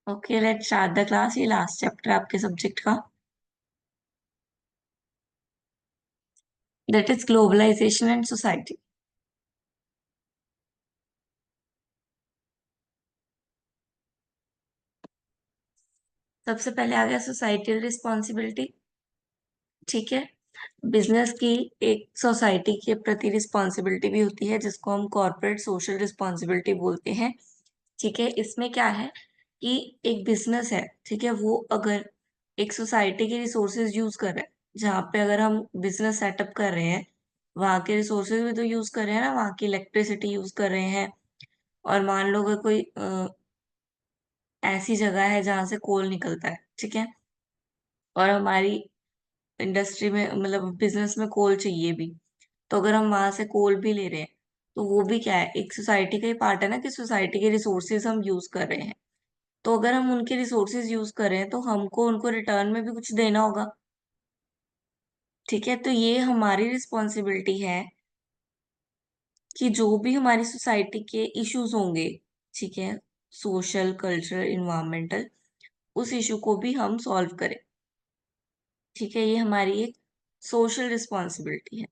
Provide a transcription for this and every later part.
Okay, let's start the class. ये last chapter है आपके सब्जेक्ट का, that is globalisation and society. सबसे पहले आ गया सोसाइटल रिस्पॉन्सिबिलिटी। ठीक है, बिजनेस की एक सोसाइटी के प्रति रिस्पॉन्सिबिलिटी भी होती है, जिसको हम कॉर्पोरेट सोशल रिस्पॉन्सिबिलिटी बोलते हैं। ठीक है, इसमें क्या है कि एक बिजनेस है, ठीक है, वो अगर एक सोसाइटी के रिसोर्सेज यूज कर रहा है, जहाँ पे अगर हम बिजनेस सेटअप कर रहे हैं, वहाँ के रिसोर्सेज भी तो यूज कर रहे हैं ना, वहाँ की इलेक्ट्रिसिटी यूज कर रहे हैं। और मान लो अगर कोई ऐसी जगह है जहां से कोल निकलता है, ठीक है, और हमारी इंडस्ट्री में मतलब बिजनेस में कोल चाहिए भी, तो अगर हम वहां से कोल भी ले रहे हैं, तो वो भी क्या है, एक सोसाइटी का ही पार्ट है ना, कि सोसाइटी के रिसोर्सेज हम यूज कर रहे हैं। तो अगर हम उनके रिसोर्सेज यूज कर रहे हैं, तो हमको उनको रिटर्न में भी कुछ देना होगा। ठीक है, तो ये हमारी रिस्पॉन्सिबिलिटी है कि जो भी हमारी सोसाइटी के इश्यूज होंगे, ठीक है, सोशल कल्चरल इन्वायरमेंटल, उस इशू को भी हम सॉल्व करें। ठीक है, ये हमारी एक सोशल रिस्पॉन्सिबिलिटी है।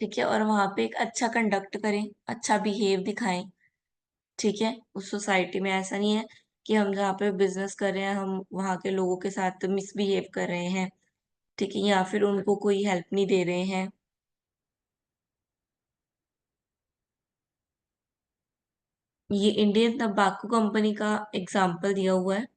ठीक है, और वहां पे एक अच्छा कंडक्ट करें, अच्छा बिहेव दिखाएं। ठीक है, उस सोसाइटी में ऐसा नहीं है कि हम जहाँ पे बिजनेस कर रहे हैं, हम वहाँ के लोगों के साथ मिसबिहेव कर रहे हैं, ठीक है, या फिर उनको कोई हेल्प नहीं दे रहे हैं। ये इंडियन तंबाकू कंपनी का एग्जाम्पल दिया हुआ है।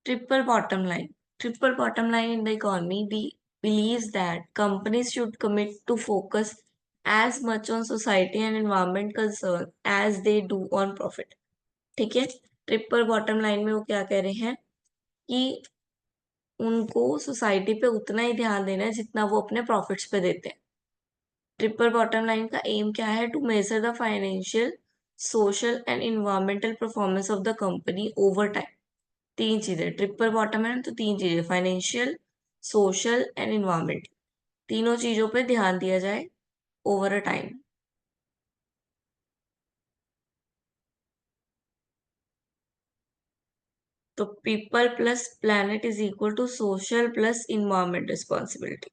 Triple bottom line. Triple bottom line in the economy believes that companies should commit to focus as much on society and environment concern as they do on profit. ठीक है, triple bottom line में वो क्या कह रहे हैं कि उनको सोसाइटी पे उतना ही ध्यान देना है जितना वो अपने प्रॉफिट्स पे देते हैं। ट्रिपल बॉटम लाइन का एम क्या है? To measure the financial, social and environmental performance of the company over time. तीन चीजें, ट्रिपल बॉटम है ना, तो तीन चीजें, फाइनेंशियल, सोशल एंड इन्वायरमेंट, तीनों चीजों पे ध्यान दिया जाए ओवर अ टाइम। तो people plus planet is equal to social plus environment responsibility.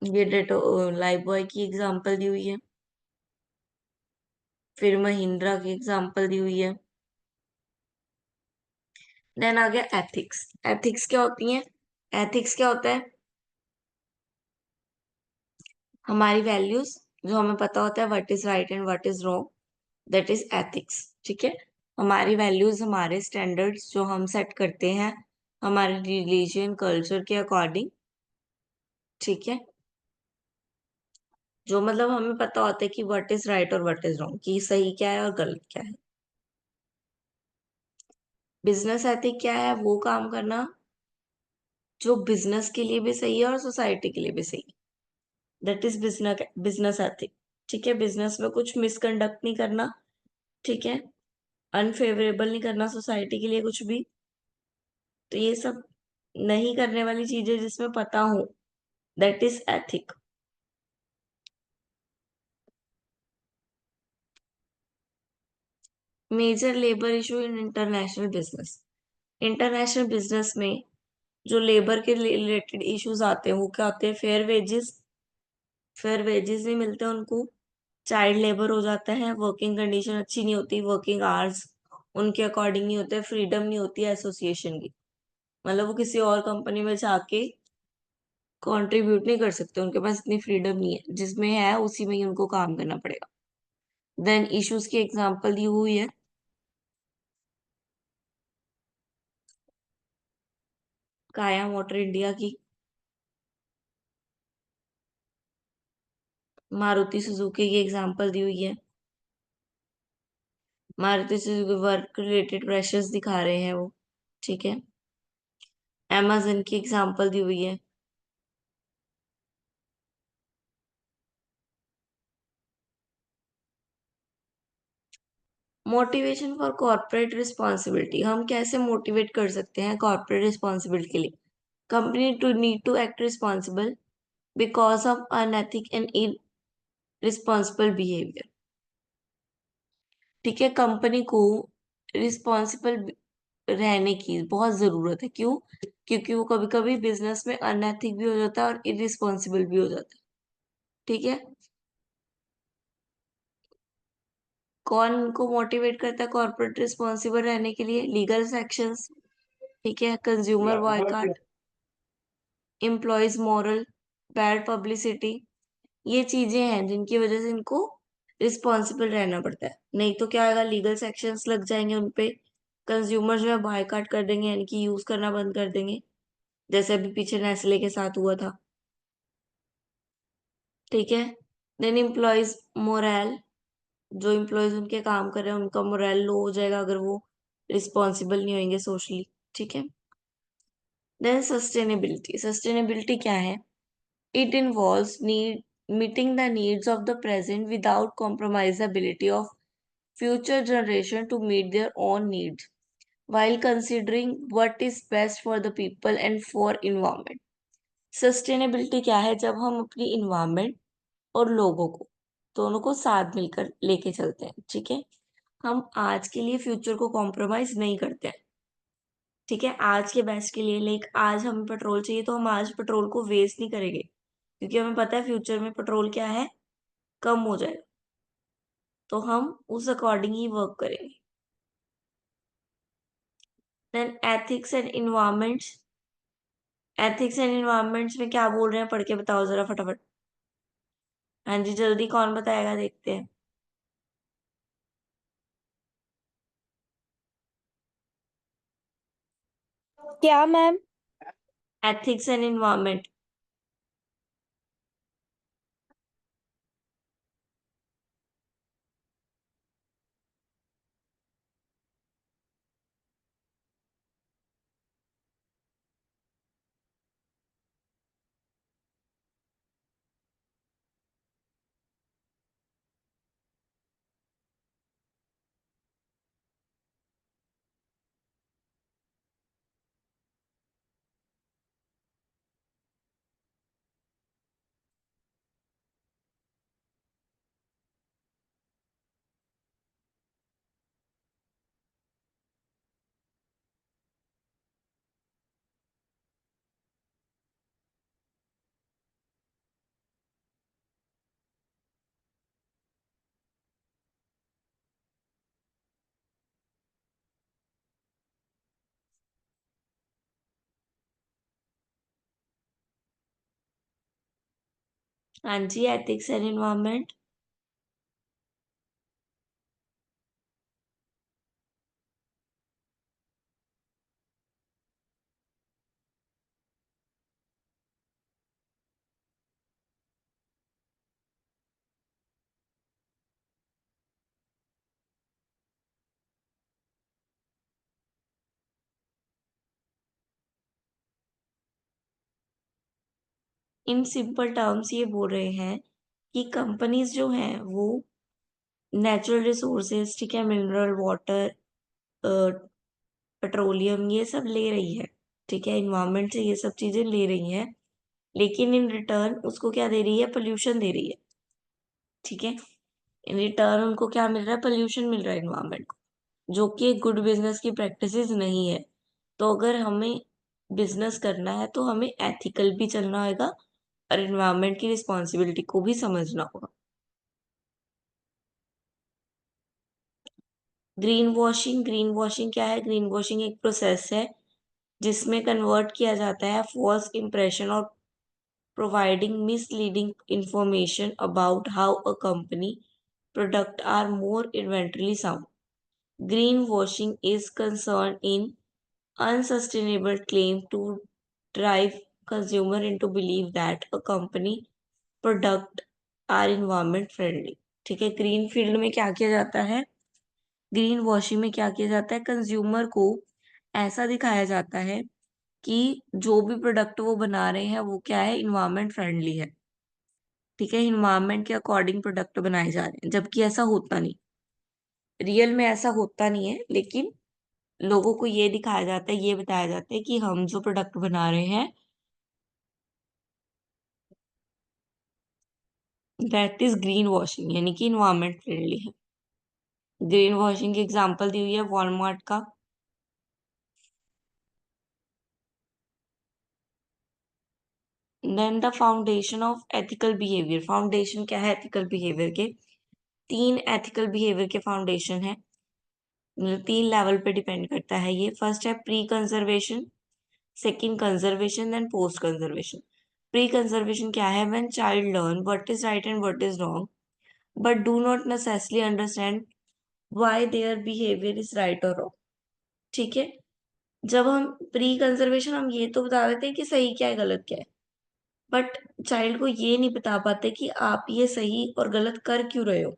ये डेटो लाइफ बॉय की एग्जांपल दी हुई है, फिर महिंद्रा की एग्जांपल दी हुई है। देन आ गया एथिक्स। एथिक्स क्या होती है? एथिक्स क्या होता है? हमारी वैल्यूज, जो हमें पता होता है what is right and what is wrong, that is ethics. ठीक है, हमारी वैल्यूज, हमारे स्टैंडर्ड्स जो हम सेट करते हैं हमारे रिलीजन कल्चर के अकॉर्डिंग। ठीक है, जो मतलब हमें पता होता है कि व्हाट इज राइट और व्हाट इज रॉन्ग, कि सही क्या है और गलत क्या है। बिजनेस एथिक क्या है? वो काम करना जो बिजनेस के लिए भी सही है और सोसाइटी के लिए भी सही है, that is business business ethic. ठीक है, बिजनेस में कुछ मिसकंडक्ट नहीं करना। ठीक है, अनफेवरेबल नहीं करना सोसाइटी के लिए कुछ भी। तो ये सब नहीं करने वाली चीजें जिसमें पता हो, that is ethic. Major labour issue in international business. International business में जो लेबर के रिलेटेड इश्यूज आते हैं वो क्या होते हैं? फेयर वेजेस, फेयर वेजेस नहीं मिलते उनको, चाइल्ड लेबर हो जाता है, वर्किंग कंडीशन अच्छी नहीं होती, वर्किंग आवर्स उनके अकॉर्डिंग नहीं होते, फ्रीडम नहीं होती है एसोसिएशन की, मतलब वो किसी और कंपनी में जाके कंट्रीब्यूट नहीं कर सकते, उनके पास इतनी फ्रीडम नहीं है, जिसमें है उसी में ही उनको काम करना पड़ेगा। देन इश्यूज की एग्जांपल दी हुई है, काया मोटर इंडिया की, मारुति सुजुकी की एग्जांपल दी हुई है। Maruti Suzuki work related pressures दिखा रहे हैं वो। ठीक है, amazon की एग्जांपल दी हुई है। मोटिवेशन फॉर कॉर्पोरेट रिस्पॉन्सिबिलिटी, हम कैसे मोटिवेट कर सकते हैं कॉर्पोरेट रिस्पॉन्सिबिलिटी के लिए? Company to need to act responsible because of unethic and irresponsible behaviour. ठीक है, कंपनी को रिस्पॉन्सिबल रहने की बहुत जरूरत है। क्यों? क्योंकि वो कभी कभी बिजनेस में अनएथिक भी हो जाता है और इररिस्पॉन्सिबल भी हो जाता है। ठीक है, कौन को मोटिवेट करता है कॉर्पोरेट रिस्पॉन्सिबल रहने के लिए? लीगल सेक्शंस, ठीक है, consumer boycott, employees moral, bad publicity, ये चीजें हैं जिनकी वजह से इनको रिस्पॉन्सिबल रहना पड़ता है। नहीं तो क्या होगा, लीगल सेक्शंस लग जाएंगे उनपे, कंज्यूमर जो है बायकॉट कर देंगे, यानी कि यूज करना बंद कर देंगे, जैसे अभी पीछे नेस्ले के साथ हुआ था। ठीक है, देन एम्प्लॉयज मोरल, जो एम्प्लॉयज उनके काम कर रहे हैं उनका मोरल लो हो जाएगा अगर वो रिस्पॉन्सिबल नहीं होंगे सोशली। ठीक है, देन सस्टेनेबिलिटी। सस्टेनेबिलिटी क्या है? It involves need meeting the needs of the present without compromise the ability of future generation to meet their own needs while considering what is best for the people and for environment। Sustainability क्या है? जब हम अपनी environment और लोगों को दोनों को साथ मिलकर लेके चलते हैं। ठीक है, हम आज के लिए फ्यूचर को कॉम्प्रोमाइज नहीं करते हैं। ठीक है, आज के बेस्ट के लिए, लाइक आज हमें पेट्रोल चाहिए तो हम आज पेट्रोल को वेस्ट नहीं करेंगे, क्योंकि हमें पता है फ्यूचर में पेट्रोल क्या है, कम हो जाएगा, तो हम उस अकॉर्डिंग ही वर्क करेंगे। Then ethics and environments. Ethics and environments में क्या बोल रहे हैं, पढ़ के बताओ जरा फटाफट। हाँ जी, जल्दी कौन बताएगा, देखते हैं। क्या मैम? Ethics and environment. हाँ जी, ethics and environment. In simple terms ये बोल रहे हैं कि कंपनीज जो हैं वो नेचुरल रिसोर्सेज, ठीक है, मिनरल वाटर, पेट्रोलियम, ये सब ले रही है। ठीक है, इन्वायरमेंट से ये सब चीजें ले रही हैं, लेकिन इन रिटर्न उसको क्या दे रही है? पोल्यूशन दे रही है। ठीक है, इन रिटर्न उनको क्या मिल रहा है? पोल्यूशन मिल रहा है इन्वायरमेंट को, जो कि एक गुड बिजनेस की प्रैक्टिसेस नहीं है। तो अगर हमें बिजनेस करना है तो हमें एथिकल भी चलना होगा और इन्वायरमेंट की रिस्पॉन्सिबिलिटी को भी समझना होगा। Green washing. ग्रीन वॉशिंग क्या है? ग्रीन वॉशिंग एक प्रोसेस है जिसमें कन्वर्ट किया जाता है फॉल्स इंप्रेशन और providing misleading information about how a company product are more environmentally sound। Greenwashing is concerned in unsustainable claim to drive consumer into believe that a company product are environment friendly। ठीक है, green field में क्या किया जाता है? Green washing में क्या किया जाता है? कंज्यूमर को ऐसा दिखाया जाता है कि जो भी प्रोडक्ट वो बना रहे हैं वो क्या है? इन्वायरमेंट फ्रेंडली है। ठीक है, इन्वायरमेंट के अकॉर्डिंग प्रोडक्ट बनाए जा रहे हैं, जबकि ऐसा होता नहीं, रियल में ऐसा होता नहीं है। लेकिन लोगों को ये दिखाया जाता है, ये बताया जाता है कि हम जो प्रोडक्ट बना रहे हैं दैट इज ग्रीन वॉशिंग, यानी कि इन्वायरमेंट फ्रेंडली है। ग्रीन वॉशिंग की एग्जांपल दी हुई है वॉलमार्ट का। Then the foundation of ethical behaviour. Foundation क्या है एथिकल बिहेवियर के? तीन एथिकल बिहेवियर के फाउंडेशन है, मतलब तीन लेवल पे डिपेंड करता है ये। फर्स्ट है pre conservation, second conservation, then post conservation. Pre conservation क्या है? When child learn what is right and what is wrong but do not necessarily understand why their behaviour is right और wrong. ठीक है, जब हम pre conservation, हम ये तो बता देते हैं कि सही क्या है गलत क्या है, बट चाइल्ड को ये नहीं बता पाते कि आप ये सही और गलत कर क्यों रहे हो।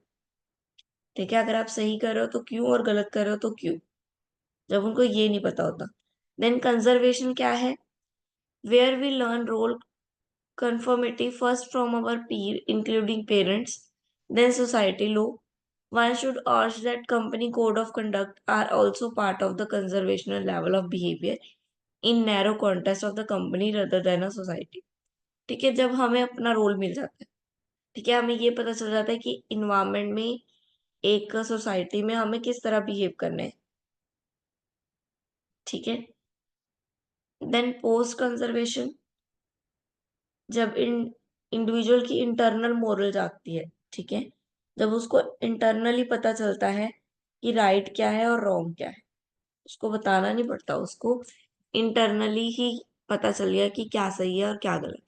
ठीक है, अगर आप सही कर रहे हो तो क्यों, और गलत कर रहे हो तो क्यों, जब उनको ये नहीं पता होता। देन कंजर्वेशन क्या है? Where we learn role conformity first from our peer, including parents, then society law. One should urge that company code of conduct are also part of the conservational level of behavior in narrow context of the company rather than a society. ठीक है, जब हमें अपना role मिल जाता है, ठीक है, हमें ये पता चल जाता है कि इन्वायरमेंट में, एक सोसाइटी में हमें किस तरह बिहेव करना है। ठीक है, देन पोस्ट कंजर्वेशन, जब इंडिविजुअल की इंटरनल मोरल जागती है। ठीक है, जब उसको इंटरनली पता चलता है कि राइट क्या है और रॉन्ग क्या है, उसको बताना नहीं पड़ता, उसको इंटरनली ही पता चल गया कि क्या सही है और क्या गलत।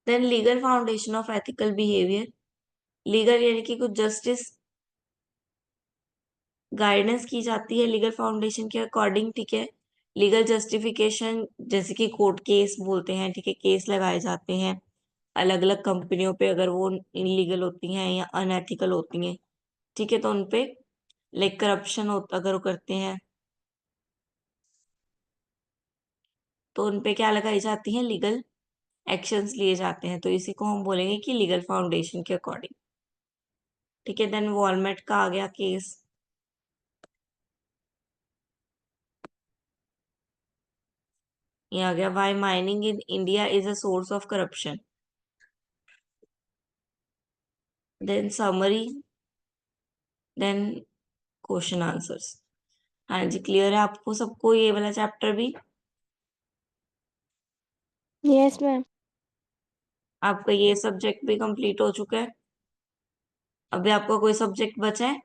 Then legal foundation of ethical behaviour. Legal यानी कि कुछ जस्टिस गाइडेंस की जाती है लीगल फाउंडेशन के अकॉर्डिंग। ठीक है, लीगल जस्टिफिकेशन, जैसे कि कोर्ट केस बोलते हैं, ठीक है, केस लगाए जाते हैं अलग अलग कंपनियों पे, अगर वो इनलीगल होती हैं या अनएथिकल होती हैं। ठीक है, तो उनपे लाइक करप्शन होता, अगर वो करते हैं तो उनपे क्या लगाई जाती है, लीगल एक्शंस लिए जाते हैं, तो इसी को हम बोलेंगे कि लीगल फाउंडेशन के अकॉर्डिंग। ठीक है, देन वॉलमेट का आ गया केस। ये आ गया why mining in India is a source of corruption. Then summary, then question answers. हाँ जी, क्लियर है आपको सबको ये वाला चैप्टर भी? Yes ma'am. आपका ये सब्जेक्ट भी कंप्लीट हो चुका है, अभी आपका कोई सब्जेक्ट बचा है?